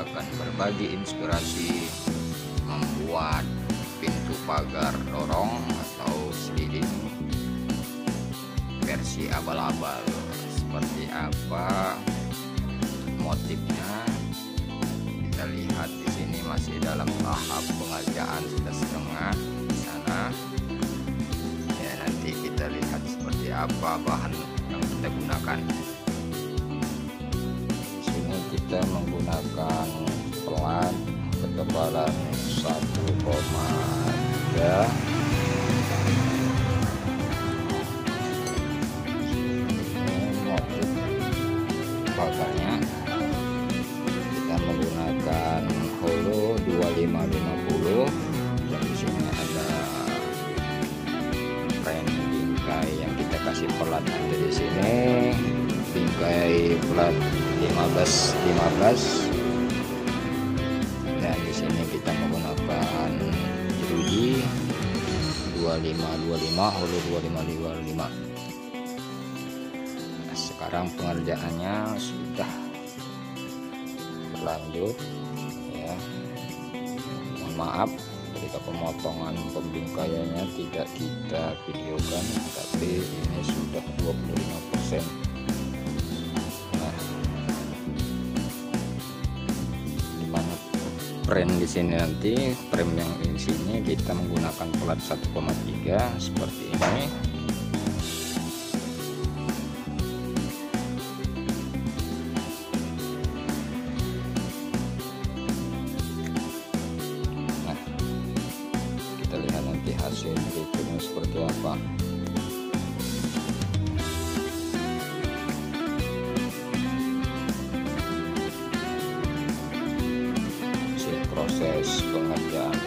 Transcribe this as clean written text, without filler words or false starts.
akan berbagi inspirasi membuat pintu pagar dorong atau sliding versi abal-abal. Seperti apa motifnya, kita lihat di sini masih dalam tahap pengerjaan, sudah setengah di sana. Ya, nanti kita lihat seperti apa bahan yang kita gunakan. Di sini kita menggunakan plat ketebalan 1,3. Pagarnya kita menggunakan hollo 2550, dan di sini ada frame bingkai yang kita kasih plat nanti di sini, bingkai plat 15 dan di sini kita menggunakan jeruji 2525, hollo 2525. Sekarang pengerjaannya sudah berlanjut ya. Mohon maaf ketika pemotongan pembingkaiannya tidak kita videokan, tapi ini sudah 25%. Nah, dimana frame di sini, nanti frame yang di sini kita menggunakan plat 1,3 seperti ini. Kita lihat nanti hasil berikutnya seperti apa. Hasil proses pengerjaan